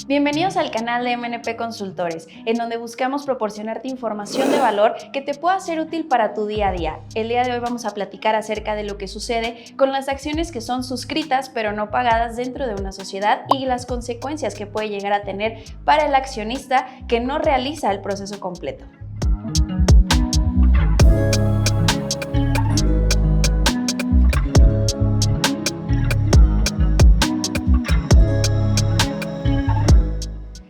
Bienvenidos al canal de MNP Consultores, en donde buscamos proporcionarte información de valor que te pueda ser útil para tu día a día. El día de hoy vamos a platicar acerca de lo que sucede con las acciones que son suscritas pero no pagadas dentro de una sociedad y las consecuencias que puede llegar a tener para el accionista que no realiza el proceso completo.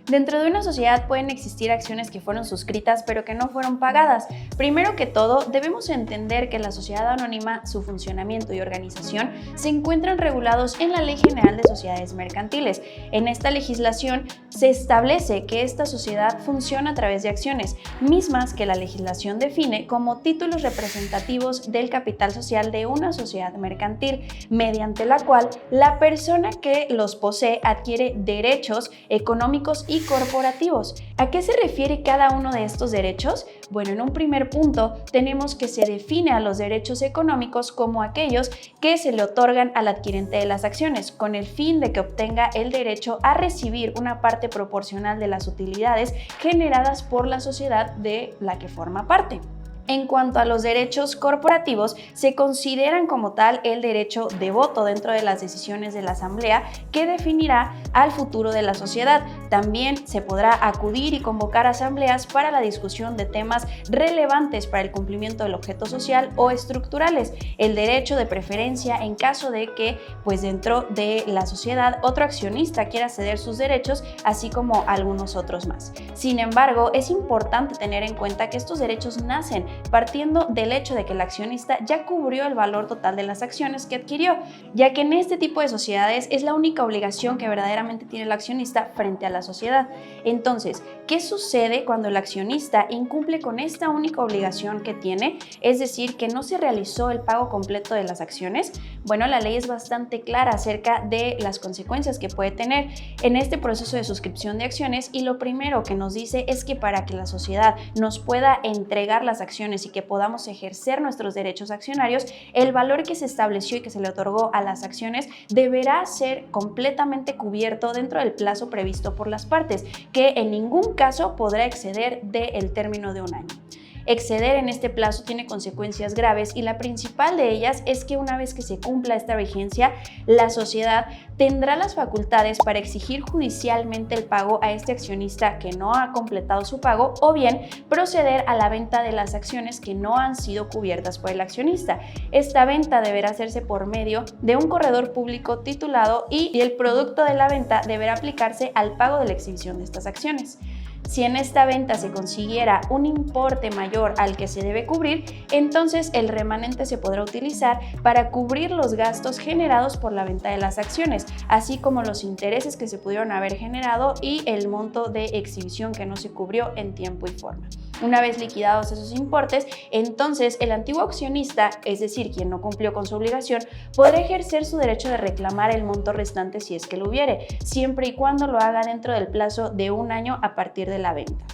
Dentro de una sociedad pueden existir acciones que fueron suscritas pero que no fueron pagadas. Primero que todo, debemos entender que la sociedad anónima, su funcionamiento y organización se encuentran regulados en la Ley General de Sociedades Mercantiles. En esta legislación se establece que esta sociedad funciona a través de acciones, mismas que la legislación define como títulos representativos del capital social de una sociedad mercantil, mediante la cual la persona que los posee adquiere derechos económicos y corporativos. ¿A qué se refiere cada uno de estos derechos? Bueno, en un primer punto tenemos que se define a los derechos económicos como aquellos que se le otorgan al adquirente de las acciones, con el fin de que obtenga el derecho a recibir una parte proporcional de las utilidades generadas por la sociedad de la que forma parte. En cuanto a los derechos corporativos, se consideran como tal el derecho de voto dentro de las decisiones de la Asamblea que definirá al futuro de la sociedad. También se podrá acudir y convocar asambleas para la discusión de temas relevantes para el cumplimiento del objeto social o estructurales. El derecho de preferencia en caso de que, dentro de la sociedad, otro accionista quiera ceder sus derechos, así como algunos otros más. Sin embargo, es importante tener en cuenta que estos derechos nacen partiendo del hecho de que el accionista ya cubrió el valor total de las acciones que adquirió, ya que en este tipo de sociedades es la única obligación que verdaderamente tiene el accionista frente a la sociedad. Entonces, ¿qué sucede cuando el accionista incumple con esta única obligación que tiene? Es decir, que no se realizó el pago completo de las acciones. Bueno, la ley es bastante clara acerca de las consecuencias que puede tener en este proceso de suscripción de acciones, y lo primero que nos dice es que para que la sociedad nos pueda entregar las acciones y que podamos ejercer nuestros derechos accionarios, el valor que se estableció y que se le otorgó a las acciones deberá ser completamente cubierto dentro del plazo previsto por las partes, que en ningún caso podrá exceder del término de un año. Exceder en este plazo tiene consecuencias graves y la principal de ellas es que una vez que se cumpla esta vigencia, la sociedad tendrá las facultades para exigir judicialmente el pago a este accionista que no ha completado su pago, o bien proceder a la venta de las acciones que no han sido cubiertas por el accionista. Esta venta deberá hacerse por medio de un corredor público titulado y el producto de la venta deberá aplicarse al pago de la exhibición de estas acciones. Si en esta venta se consiguiera un importe mayor al que se debe cubrir, entonces el remanente se podrá utilizar para cubrir los gastos generados por la venta de las acciones, así como los intereses que se pudieron haber generado y el monto de exhibición que no se cubrió en tiempo y forma. Una vez liquidados esos importes, entonces el antiguo accionista, es decir, quien no cumplió con su obligación, podrá ejercer su derecho de reclamar el monto restante si es que lo hubiere, siempre y cuando lo haga dentro del plazo de un año a partir de la venta.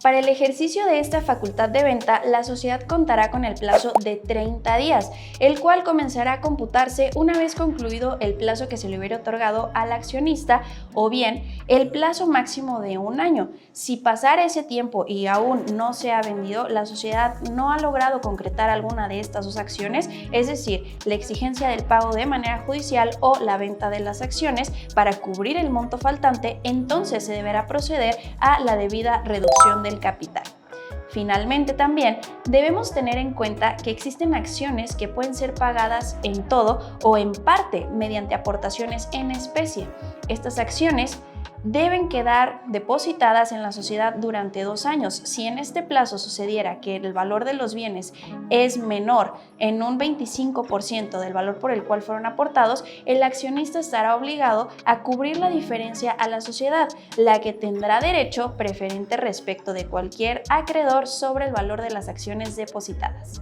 Para el ejercicio de esta facultad de venta, la sociedad contará con el plazo de 30 días, el cual comenzará a computarse una vez concluido el plazo que se le hubiera otorgado al accionista, o bien el plazo máximo de un año. Si pasara ese tiempo y aún no se ha vendido, la sociedad no ha logrado concretar alguna de estas dos acciones, es decir, la exigencia del pago de manera judicial o la venta de las acciones para cubrir el monto faltante, entonces se deberá proceder a la debida reducción del capital. Finalmente, también debemos tener en cuenta que existen acciones que pueden ser pagadas en todo o en parte mediante aportaciones en especie. Estas acciones deben quedar depositadas en la sociedad durante 2 años. Si en este plazo sucediera que el valor de los bienes es menor en un 25% del valor por el cual fueron aportados, el accionista estará obligado a cubrir la diferencia a la sociedad, la que tendrá derecho preferente respecto de cualquier acreedor sobre el valor de las acciones depositadas.